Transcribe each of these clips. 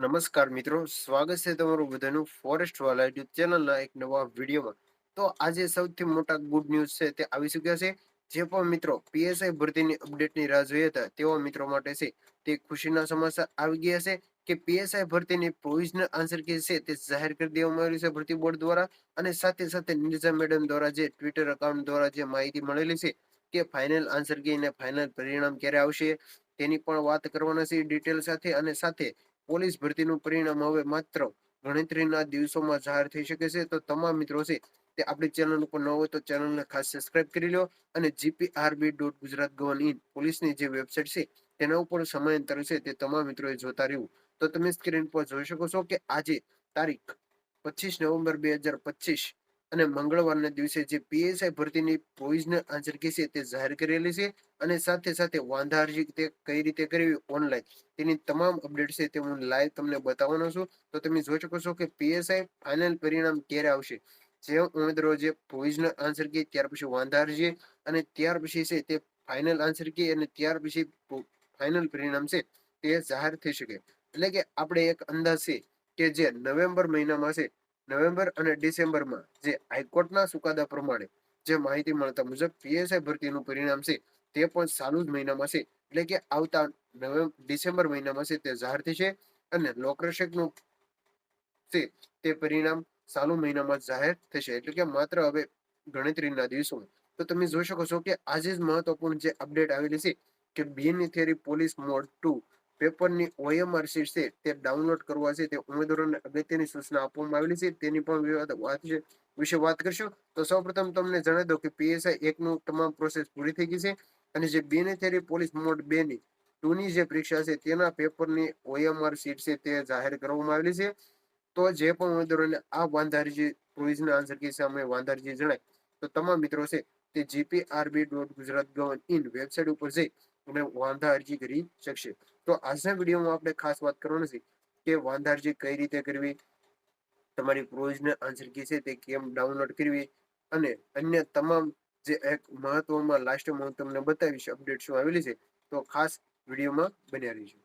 નમસ્કાર મિત્રો, સ્વાગત છે તમારું બધાનું ફોરેસ્ટ વાલા યુટ્યુબ ચેનલના એક નવા વિડીયોમાં. તો આજે સૌથી મોટા ગુડ ન્યૂઝ છે તે આવી ચૂક્યા છે. જે પણ મિત્રો પીએસઆઈ ભરતીની અપડેટની રાહ જોઈ હતા તેવા મિત્રો માટે છે તે ખુશીના સમાચાર આવી ગયા છે કે પીએસઆઈ ભરતીની પ્રોવિઝનલ આન્સર કી છે તે જાહેર કરી દેવામાં આવ્યું છે ભરતી બોર્ડ દ્વારા. અને સાથે સાથે નિર્જા મેડમ દ્વારા જે ટ્વિટર એકાઉન્ટ દ્વારા જે માહિતી મળેલી છે કે ફાઇનલ આન્સર કી અને ફાઇનલ પરિણામ ક્યારે આવશે તેની પણ વાત કરવાના છે ડિટેલ સાથે. અને સાથે પોલીસ ભરતીનું પરિણામ હવે માત્ર ગણતરીના દિવસોમાં જાહેર થઈ શકે છે. તો તમામ મિત્રો છે તે આપણી ચેનલ ઉપર ન હોય તો ચેનલને ખાસ સબસ્ક્રાઇબ કરી લો. અને gprb.gujarat gov in પોલીસની જે વેબસાઇટ છે તેના ઉપર સમયાંતર છે તે તમામ મિત્રોએ જોતા રહેવું. તો તમે સ્ક્રીન પર જોઈ શકો છો કે આજે તારીખ 25 નવેમ્બર 2025 અને મંગળવારના દિવસે જે પીએસઆઈ ભરતીની પ્રોવિઝનલ આન્સર કી છે તે જાહેર કરેલી છે. અને સાથે સાથે વાંધા અરજી તે કઈ રીતે કરવી ઓનલાઈન તેની તમામ અપડેટ છે તે હું લાઈવ તમને બતાવવાનો છું. તો તમે જોઈ શકો છો કે પીએસઆઈ ફાઇનલ પરિણામ ક્યારે આવશે. જે ઉમેદવારો જે પ્રોવિઝનલ આન્સર કી ત્યાર પછી વાંધા અરજી અને ત્યાર પછી છે તે ફાઇનલ આન્સર કી અને ત્યાર પછી ફાઇનલ પરિણામ છે તે જાહેર થઈ શકે. એટલે કે આપણે એક અંદાજ છે કે જે નવેમ્બર મહિનામાં છે, નવેમ્બર અને ડિસેમ્બરમાં જે હાઈકોર્ટના ચુકાદા પ્રમાણે જે માહિતી મળતા મુજબ પીએસઆઈ ભરતીનું પરિણામ છે તે પણ ચાલુ જ મહિનામાં છે. એટલે કે આવતા ડિસેમ્બર મહિનામાં છે તે જાહેર થશે. અને લોકરક્ષકનું છે તે પરિણામ ચાલુ મહિનામાં જાહેર થશે. એટલે કે માત્ર હવે ગણતરીના દિવસોમાં. તો તમે જોઈ શકો છો કે આજે જ મહત્વપૂર્ણ જે અપડેટ આવેલી છે કે બીએનઈ થિયરી પોલીસ મોડ 2 પેપરની ઓએમઆર શીટ છે તે ડાઉનલોડ કરવા છે તે ઉમેદવારોને અગત્યની સૂચના આપવામાં આવેલી છે તેની પણ વાત છે વિશે વાત કરશું. તો સૌપ્રથમ તમને જણાવી દઉં કે પીએસઆઈ 1 નું તમામ પ્રોસેસ પૂરી થઈ ગઈ છે. અને જે બીએનઈ થિયરી પોલીસ મોડ 2 ની 2 ની જે પરીક્ષા છે તેના પેપરની ઓએમઆર શીટ છે તે જાહેર કરવામાં આવેલી છે. તો જે પણ ઉમેદવારોને આ વાંધારજી પ્રોવિઝનલ આન્સર કી સામે વાંધારજી જણાય તો તમામ મિત્રો છે તે gprb.gujarat.gov in વેબસાઇટ ઉપર જઈ અને વાંધા અરજી કરી શકશે. તો આજના વિડીયોમાં આપણે ખાસ વાત કરવાની છે કે વાંધા અરજી કઈ રીતે કરવી, તમારી પ્રોવિઝનલ આન્સર કી છે તે કેમ ડાઉનલોડ કરવી અને અન્ય તમામ જે એક મહત્વમાં લાસ્ટમાં હું તમને બતાવીશ અપડેટ શું આવેલી છે. તો ખાસ વિડીયોમાં બન્યા રહીજો.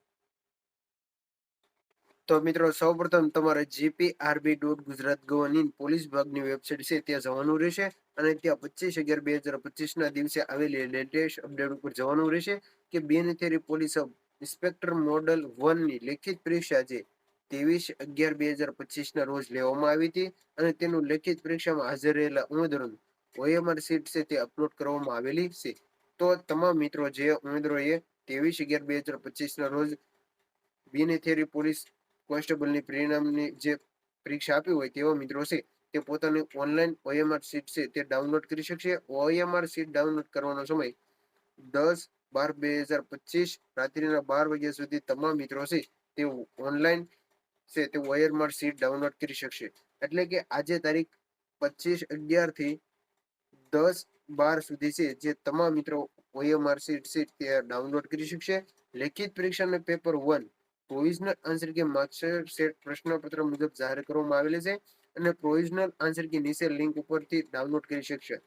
તો મિત્રો સૌપ્રથમ તમારે gprb.gujarat.gov in પોલીસ વિભાગની વેબસાઇટ છે ત્યાં જવાનું રહેશે. અને ત્યાં 25/11/2025 ના દિવસે આવેલી લેટેસ્ટ અપડેટ ઉપર જવાનું રહેશે કે બીએનઈ થિયરી પોલીસ ઇન્સ્પેક્ટર મોડલ 1 ની લેખિત પરીક્ષા છે 23/11/2025 ના રોજ લેવામાં આવી હતી. અને તેનું લેખિત પરીક્ષામાં હાજર રહેલા ઉમેદવારોનું ઓએમઆર શીટ છે તે અપલોડ કરવામાં આવેલી છે. તો તમામ મિત્રો જે ઉમેદવારોએ 23/11/2025 ના રોજ બીએનઈ થિયરી પોલીસ કોન્સ્ટેબલની પરિણામની જે પરીક્ષા આપી હોય તેવા મિત્રો છે તે પોતાની ઓનલાઈન ઓએમઆર શીટ છે તે ડાઉનલોડ કરી શકશે. ઓએમઆર શીટ ડાઉનલોડ કરવાનો સમય 10/12/2025 રાત્રિના 12 વાગ્યા સુધી તમામ મિત્રો છે તે ઓનલાઈન છે તે ઓએમઆર શીટ ડાઉનલોડ કરી શકશે. એટલે કે આજે તારીખ 25/11 થી 10/12 સુધી છે જે તમામ મિત્રો ઓએમઆર શીટ છે તે ડાઉનલોડ કરી શકશે. લેખિત પરીક્ષાના paper 1 provisional answer key marksheet set પ્રશ્નપત્ર મુજબ જાહેર કરવામાં આવેલી છે. અને પ્રોવિઝનલ આન્સર કી નીચે લિંક ઉપરથી ડાઉનલોડ કરી શકશે.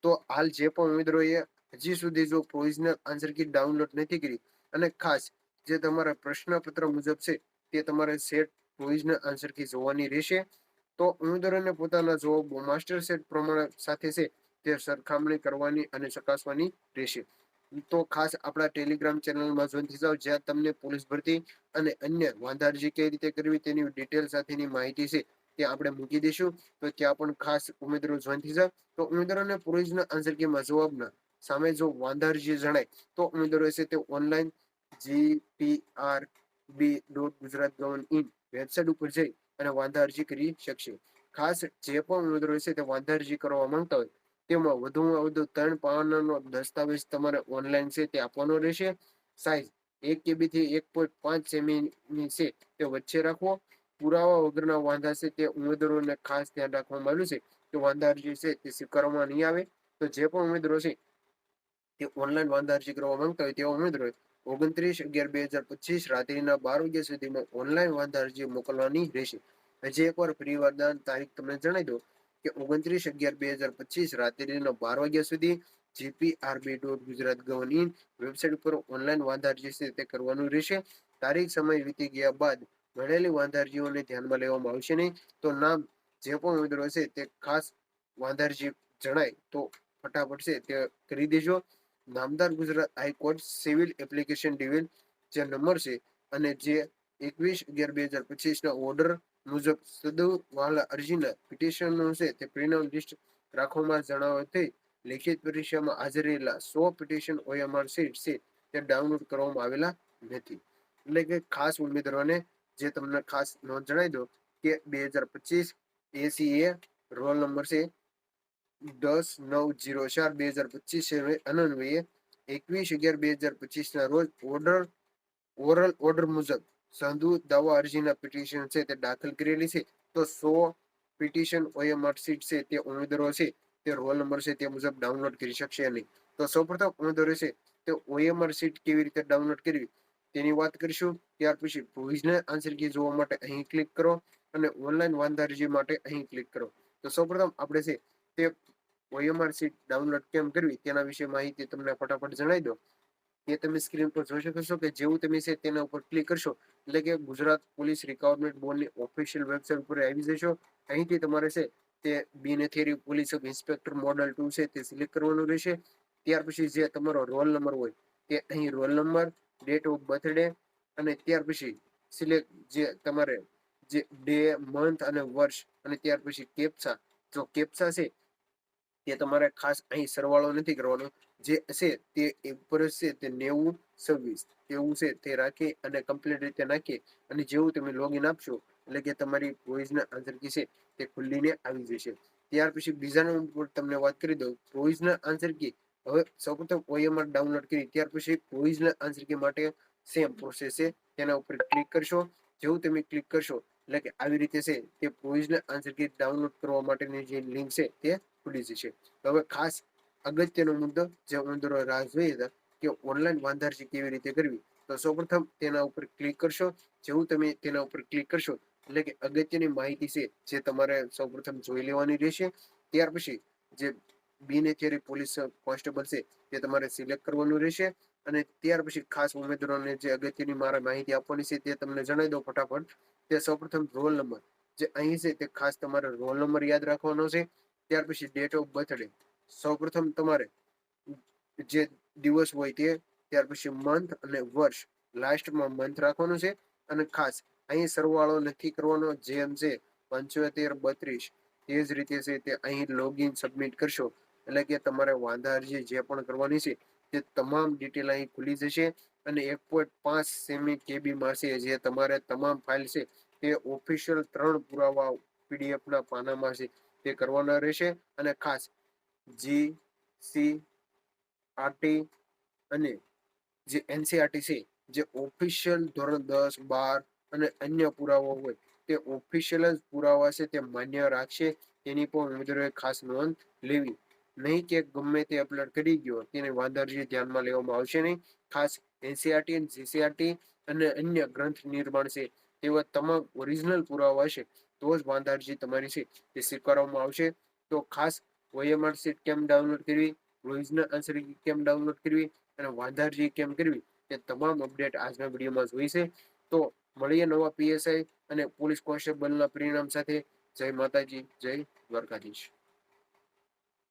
તો હાલ જે પણ ઉમેદવારોએ હજી સુધી જો પ્રોવિઝનલ આન્સર કી ડાઉનલોડ નથી કરી અને ખાસ જે તમારા પ્રશ્નપત્ર મુજબ છે તે તમારે સેટ પ્રોવિઝનલ આન્સર કી જોવાની રહેશે. તો ઉમેદવારોને પોતાના જવાબ માસ્ટર સેટ પ્રમાણે સાથે છે તે સરખામણી કરવાની અને ચકાસવાની રહેશે. તો ખાસ આપણા ટેલિગ્રામ ચેનલમાં જોઈન થઈ જાવ જ્યાં તમને પોલીસ ભરતી અને અન્ય વાંધા અરજી કઈ રીતે કરવી તેની ડિટેલ સાથેની માહિતી છે તે આપણે મૂકી દઈશું. તો ત્યાં પણ ખાસ ઉમેદવારો જોઈન થઈ જાવ. તો ઉમેદવારોને પ્રોવિઝનલ આન્સર કીમાં જવાબના સામે જો વાંધા અરજી જણાય તો ઉમેદવારો છે તે ઓનલાઈન gprb.gujarat.gov in વેબસાઇટ ઉપર જઈ અને વાંધા અરજી કરી શકશે. ખાસ જે પણ ઉમેદવારો છે તે વાંધા અરજી કરવા માંગતા હોય તેમાં વધુમાં વધુ 3 પાનાનો દસ્તાવેજ તમારે ઓનલાઈન છે તે આપવાનો રહેશે. સાઈઝ 1 KB થી 1.5 સેમી છે તે વચ્ચે રાખવો. પુરાવા વગરના વાંધા છે તે ઉમેદવારોને ખાસ ધ્યાન રાખવામાં આવ્યું છે કે વાંધા અરજી છે તે સ્વીકારવામાં નહીં આવે. તો જે પણ ઉમેદવારો છે તે ઓનલાઈન વાંધા અરજી કરવા માંગતા હોય તેવા ઉમેદવારોએ 29/11/2025 રાત્રિના 12 વાગ્યા સુધીમાં ઓનલાઈન વાંધા અરજી મોકલવાની રહેશે. હજી એકવાર ફરી તારીખ તમને જણાવી દો કે 29/11/2025 રાત્રિના 12 વાગ્યા સુધી gprb.gujarat.gov in વેબસાઇટ ઉપર ઓનલાઈન વાંધા અરજી છે તે કરવાનું રહેશે. તારીખ સમય વીતી ગયા બાદ મળેલી વાંધા અરજીઓને ધ્યાનમાં લેવામાં આવશે નહીં. તો નામ જે પણ ઉમેદવારો હશે તે ખાસ વાંધા અરજી જણાય તો ફટાફટ છે તે કરી દેજો. નામદાર ગુજરાત હાઈકોર્ટ સિવિલ એપ્લિકેશન ડિવિલ જે નંબર છે અને જે 21/11/2025 ના ઓર્ડર મુજબ સદુ વાલા અરજીના પિટિશનો છે તે પરિણામ લિસ્ટ રાખવામાં જણાવે તે લેખિત પરીક્ષામાં હાજર રહેલા 100 પિટિશન OMR સીટ છે તે ડાઉનલોડ કરવામાં આવેલા નથી. એટલે કે ખાસ ઉમેદવારોને જે તમને ખાસ નોંધ જણાવી દો કે 2025 ACA રોલ નંબર છે 10/9/04/2025 અન્વયે 21/11/2025 ના રોજ ઓરલ ઓર્ડર મુજબ સાધુ દાવા અરજીના પિટિશન છે તે દાખલ કરેલી છે. તો 100 પિટિશન OMR સીટ છે તે ઉમેદવારો છે તે રોલ નંબર છે તે મુજબ ડાઉનલોડ કરી શકશે નહીં. તો સૌપ્રથમ ઉમેદવારો છે તે OMR સીટ કેવી રીતે ડાઉનલોડ કરવી તેની વાત કરીશું. ત્યાર પછી પ્રોવિઝનલ આન્સર કી જોવા માટે અહીં ક્લિક કરો અને ઓનલાઈન વાંધા અરજી માટે અહીં ક્લિક કરો. તો સૌપ્રથમ આપણે છે તે OMR સીટ ડાઉનલોડ કેમ કરવી તેના વિશે માહિતી તમને ફટાફટ જણાવી દો. એ તમે સ્ક્રીન પર જોઈ શકો છો કે જેવું તમે છે તેના ઉપર ક્લિક કરશો એટલે કે ગુજરાત પોલીસ રિક્વાયરમેન્ટ બોર્ડની ઓફિશિયલ વેબસાઇટ ઉપર આવી જશો. અહીંથી તમારે છે તે બિન થિયરી પોલીસ ઇન્સ્પેક્ટર મોડલ 2 છે તે સિલેક્ટ કરવાનું રહેશે. ત્યાર પછી જે તમારો રોલ નંબર હોય તે અહીં roll number, date of birthday અને ત્યાર પછી સિલેક્ટ જે તમારે જે ડે, મંથ અને વર્ષ અને ત્યાર પછી કેપ્ચા. જો કેપ્ચા છે તે તમારે ખાસ અહીં સરવાળો નથી કરવાનો. જે હશે તે ઉપર છે તે 9026 તેવું છે તે રાખી અને કમ્પ્લીટ રીતે નાખી અને જેવું તમે લોગિન આપશો એટલે કે તમારી પ્રોવિઝનલ આન્સર કી છે તે ખુલીને આવી જશે. ત્યાર પછી બીજા નંબર પર તમને વાત કરી દઉં પ્રોવિઝનલ આન્સર કી. હવે સૌપ્રથમ OMR ડાઉનલોડ કરી ત્યાર પછી પ્રોવિઝનલ આન્સર કી માટે સેમ પ્રોસેસ છે. તેના ઉપર ક્લિક કરશો. જેવું તમે ક્લિક કરશો એટલે કે આવી રીતે છે તે પ્રોવિઝનલ આન્સર કી ડાઉનલોડ કરવા માટેની જે લિંક છે તે ખુલી જશે. હવે ખાસ અગત્યનો મુદ્દો જે ઉમેદવારો રાહ જોઈ હતા કે ઓનલાઈન વાંધા અરજી કેવી રીતે કરવી. તો સૌપ્રથમ તેના ઉપર ક્લિક કરશો. જેવું તમે તેના ઉપર ક્લિક કરશો એટલે કે અગત્યની માહિતી છે જે તમારે સૌપ્રથમ જોઈ લેવાની રહેશે. ત્યાર પછી જે બિન થિયરી પોલીસ કોન્સ્ટેબલ છે તે તમારે સિલેક્ટ કરવાનું રહેશે. અને ત્યાર પછી ખાસ ઉમેદવારોને જે અગત્યની મારે માહિતી આપવાની છે તે તમને જણાવી દો ફટાફટ. તે સૌપ્રથમ રોલ નંબર જે અહીં છે તે ખાસ તમારે રોલ નંબર યાદ રાખવાનો છે. ત્યાર પછી ડેટ ઓફ બર્થડે સૌપ્રથમ તમારે જે દિવસ હોય તે, ત્યાર પછી મંથ અને વર્ષ લાસ્ટમાં મંથ રાખવાનું છે. અને ખાસ અહીં સરવાળો નથી કરવાનો જેમ છે 7532 તે જ રીતે છે તે અહીં લોગિન સબમિટ કરશો એટલે કે તમારે વાંધા અરજી જે પણ કરવાની છે તે તમામ ડિટેલ અહીં ખુલી જશે. અને 1.5 સેમી કેબીમાં છે જે તમારે તમામ ફાઇલ છે તે ઓફિશિયલ 3 પુરાવા PDF ના પાનામાં છે તે કરવાના રહેશે. અને ખાસ GCRT અને જે NCRT છે જે ઓફિશિયલ ધોરણ 10, 12 અને અન્ય પુરાવા હોય તે ઓફિશિયલ જ પુરાવા છે તે માન્ય રાખશે. તેની પણ ઉમેદવારોએ ખાસ નોંધ લેવી. નહીં કે ગમે તે અપલોડ કરી ગયો તેને વાંધા અરજી ધ્યાનમાં લેવામાં આવશે નહીં. ખાસ NCRT અને GCRT અને અન્ય ગ્રંથ નિર્માણ છે તેવા તમામ ઓરિજિનલ પુરાવા હશે તો જ વાંધા અરજી તમારી છે તે સ્વીકારવામાં આવશે. તો ખાસ OMR સીટ કેમ ડાઉનલોડ કરવી, પ્રોવિઝનલ આન્સર કી કેમ ડાઉનલોડ કરવી અને વાંધા અરજી કેમ કરવી તે તમામ અપડેટ આજના વિડીયોમાં જોઈશે. તો મળીએ નવા PSI અને પોલીસ કોન્સ્ટેબલના પરિણામ સાથે. જય માતાજી, જય દ્વારકાધીશ.